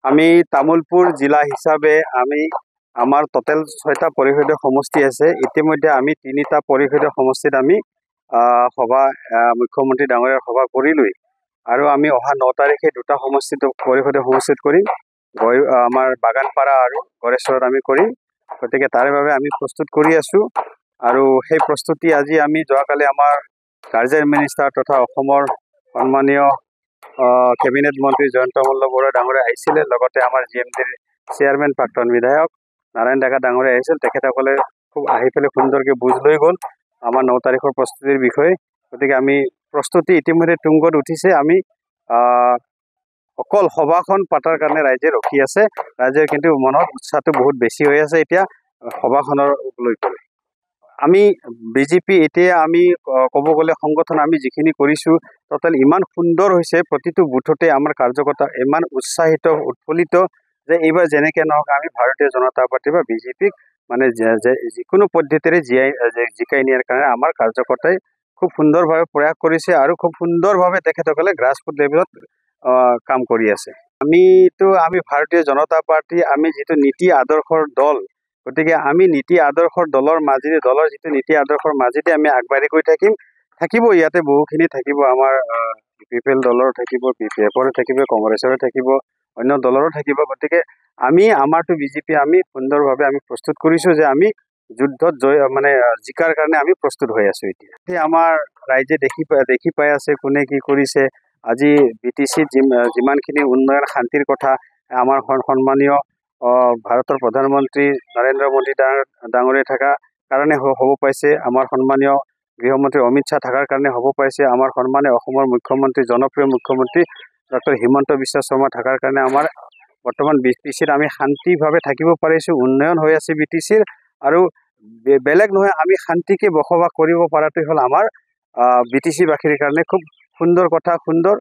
আমি তামুলপুৰ জিলা হিসাবে আমাৰ টোটেল 6টা পৰিষদীয় সমষ্টি আছে। ইতিমধ্যে আমি 3টা পৰিষদীয় সমষ্টিত আমি সভা মুখ্যমন্ত্ৰী ডাঙৰীয়াৰ সভা কৰিলোই আৰু আমি অহা 9 তাৰিখে 2টা সমষ্টিত পৰিষদীয় সমষ্টিত কৰিম। আমাৰ বাগানপাৰা আৰু গড়েশ্বৰত আমি কৰিম। গতিকে তাৰে বাবে আমি প্ৰস্তুত কৰি আছো আৰু সেই প্ৰস্তুতি আজি আমি যোৱাকালি আমাৰ গাৰ্জেন মিনিষ্টাৰ তথা অসমৰ সন্মানীয় কেবিনেট মন্ত্ৰী জয়ন্ত মল্ল বৰুৱা ডাঙৰীয়া আহিছিলে। লগতে আমাৰ জিএমডিৰ চেয়াৰমেন প্ৰাক্তন বিধায়ক নাৰায়ণ ডেকা ডাঙৰীয়া আহিছিল। তেখেতসকলে খুব আহি পেলাই সুন্দৰকৈ বুজ লৈ গ'ল আমাৰ 9 তাৰিখৰ প্ৰস্তুতিৰ বিষয়ে। গতিকে আমি প্ৰস্তুতি ইতিমধ্যে তুংগত উঠিছে। আমি অকল সভাখন পাতাৰ কাৰণে ৰাইজে ৰখি আছে। ৰাইজৰ কিন্তু মনত উৎসাহটো বহুত বেছি হৈ আছে এতিয়া সভাখনৰ লৈ পেলাই। আমি বিজেপি এতিয়া আমি ক'ব গ'লে সংগঠন আমি যিখিনি কৰিছোঁ টোটেল ইমান সুন্দৰ হৈছে। প্ৰতিটো বুথতে আমাৰ কাৰ্যকৰ্তা ইমান উৎসাহিত উৎফুল্লিত যে এইবাৰ যেনেকৈ নহওক আমি ভাৰতীয় জনতা পাৰ্টি বা বিজেপিক মানে যিকোনো পদ্ধতিৰে জিকাই নিয়াৰ কাৰণে আমাৰ কাৰ্যকৰ্তাই খুব সুন্দৰভাৱে প্ৰয়াস কৰিছে আৰু খুব সুন্দৰভাৱে তেখেতসকলে গ্ৰাছৰুট লেভেলত কাম কৰি আছে। আমি ভাৰতীয় জনতা পাৰ্টি আমি যিটো নীতি আদৰ্শৰ দল, গতিকে আমি নীতি আদৰ্শৰ দলৰ মাজেৰে দলৰ যিটো নীতি আদৰ্শৰ মাজেদি আমি আগবাঢ়ি গৈ থাকিব। ইয়াতে বহুখিনি থাকিব, আমাৰ BPL দলৰ থাকিব, BPFৰ থাকিব, কংগ্ৰেছৰো থাকিব, অন্য দলৰো থাকিব। গতিকে আমাৰটো বিজেপি আমি সুন্দৰভাৱে আমি প্ৰস্তুত কৰিছোঁ যে আমি যুদ্ধত জিকাৰ কাৰণে আমি প্ৰস্তুত হৈ আছো। এতিয়া আমাৰ ৰাইজে দেখি পাই আছে কোনে কি কৰিছে। আজি BTCত যিমানখিনি উন্নয়ন শান্তিৰ কথা আমাৰ সন্মানীয় ভাৰতৰ প্ৰধানমন্ত্ৰী নৰেন্দ্ৰ মোদী ডাঙৰীয়া থকা কাৰণে হ'ব পাইছে। আমাৰ সন্মানীয় গৃহমন্ত্ৰী অমিত শ্বাহ থকাৰ কাৰণে হ'ব পাইছে। আমাৰ সন্মানীয় অসমৰ মুখ্যমন্ত্ৰী জনপ্ৰিয় মুখ্যমন্ত্ৰী ডক্টৰ হিমন্ত বিশ্ব শৰ্মা থকাৰ কাৰণে আমাৰ বৰ্তমান BTCত আমি শান্তিভাৱে থাকিব পাৰিছোঁ। উন্নয়ন হৈ আছে BTCৰ আৰু বেলেগ নহয়, আমি শান্তিকে বসবাস কৰিব পৰাটোৱে হ'ল আমাৰ BTCবাসীৰ কাৰণে খুব সুন্দৰ কথা, সুন্দৰ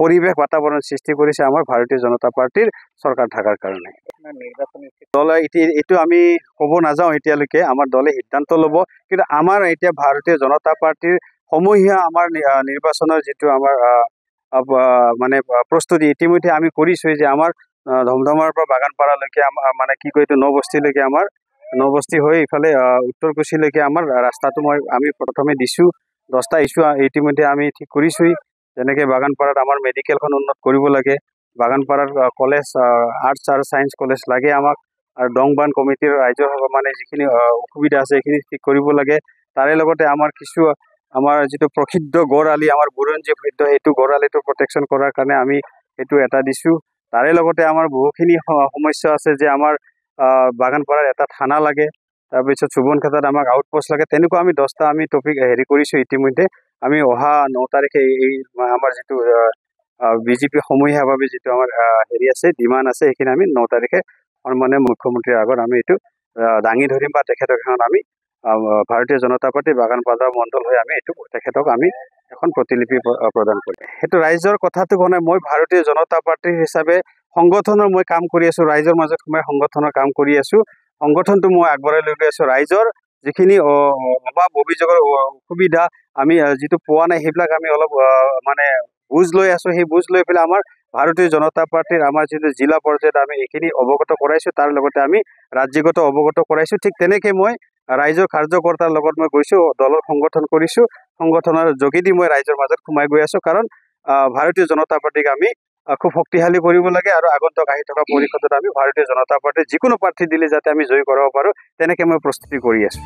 পৰিৱেশ বাতাবৰণ সৃষ্টি কৰিছে আমাৰ ভাৰতীয় জনতা পাৰ্টিৰ চৰকাৰ থকাৰ কাৰণে। দলে এইটো আমি ক'ব নাযাওঁ এতিয়ালৈকে, আমাৰ দলে সিদ্ধান্ত ল'ব। কিন্তু আমাৰ এতিয়া ভাৰতীয় জনতা পাৰ্টিৰ সমূহীয়া আমাৰ নিৰ্বাচনৰ যিটো আমাৰ প্ৰস্তুতি ইতিমধ্যে আমি কৰিছোঁই যে আমাৰ ধমধমাৰ পৰা বাগানপাৰালৈকে আমাৰ নবস্তিলৈকে আমাৰ নবস্তি হৈ ইফালে উত্তৰকুছিলৈকে আমাৰ ৰাস্তাটো আমি প্ৰথমে দিছোঁ। 10টা ইছ্যু ইতিমধ্যে আমি ঠিক কৰিছোঁই। যেনেকৈ বাগানপাৰাত আমাৰ মেডিকেলখন উন্নত কৰিব লাগে, বাগানপাৰাত কলেজ আৰ্টছ আৰু ছায়েন্স কলেজ লাগে আমাক, আৰু দংবান কমিটিৰ ৰাইজৰ যিখিনি অসুবিধা আছে সেইখিনি ঠিক কৰিব লাগে। তাৰে লগতে আমাৰ যিটো প্ৰসিদ্ধ গড় আলি, আমাৰ বুৰঞ্জী সৈতে সেইটো গড় আলিটো প্ৰটেকশ্যন কৰাৰ কাৰণে আমি সেইটো এটা দিছোঁ। তাৰে লগতে আমাৰ বহুখিনি সমস্যা আছে যে আমাৰ বাগানপাৰাত এটা থানা লাগে, তাৰপিছত চুবনখাটাত আমাক আউটপোষ্ট লাগে। তেনেকুৱা আমি 10টা আমি টপিক কৰিছোঁ ইতিমধ্যে। আমি অহা 9 তাৰিখে এই আমাৰ যিটো বিজেপি সমূহীয়াভাৱে যিটো আমাৰ আছে ডিমাণ্ড আছে, সেইখিনি আমি 9 তাৰিখে সন্মানীয় মুখ্যমন্ত্ৰীৰ আগত আমি এইটো দাঙি ধৰিম বা তেখেতক আমি ভাৰতীয় জনতা পাৰ্টি বাগানপাৰা মণ্ডল হৈ আমি তেখেতক আমি এখন প্ৰতিলিপি প্ৰদান কৰিম। সেইটো ৰাইজৰ কথাটো কোৱা মই ভাৰতীয় জনতা পাৰ্টি হিচাপে সংগঠনৰ মই কাম কৰি আছোঁ, ৰাইজৰ মাজত সোমাই সংগঠনৰ কাম কৰি আছোঁ। সংগঠনটো মই আগবঢ়াই লৈ গৈ আছোঁ। ৰাইজৰ যিখিনি অভাৱ অভিযোগৰ অসুবিধা আমি যিটো পোৱা নাই সেইবিলাক আমি অলপ বুজ লৈ আছোঁ। সেই বুজ লৈ পেলাই আমাৰ ভাৰতীয় জনতা পাৰ্টিৰ আমাৰ যিটো জিলা পৰ্যায়ত আমি এইখিনি অৱগত কৰাইছোঁ, তাৰ লগতে আমি ৰাজ্যিকত অৱগত কৰাইছোঁ। ঠিক তেনেকৈ মই ৰাইজৰ কাৰ্যকৰ্তাৰ লগত মই গৈছোঁ, দলৰ সংগঠন কৰিছোঁ। সংগঠনৰ যোগেদি মই ৰাইজৰ মাজত সোমাই গৈ আছোঁ। কাৰণ ভাৰতীয় জনতা পাৰ্টিক আমি খুব শক্তিশালী কৰিব লাগে আৰু আগন্তুক আহি থকা পৰিষদত আমি ভাৰতীয় জনতা পাৰ্টিৰ যিকোনো প্ৰাৰ্থী দিলে যাতে আমি জয়ী কৰাব পাৰোঁ, তেনেকৈ মই প্ৰস্তুতি কৰি আছোঁ।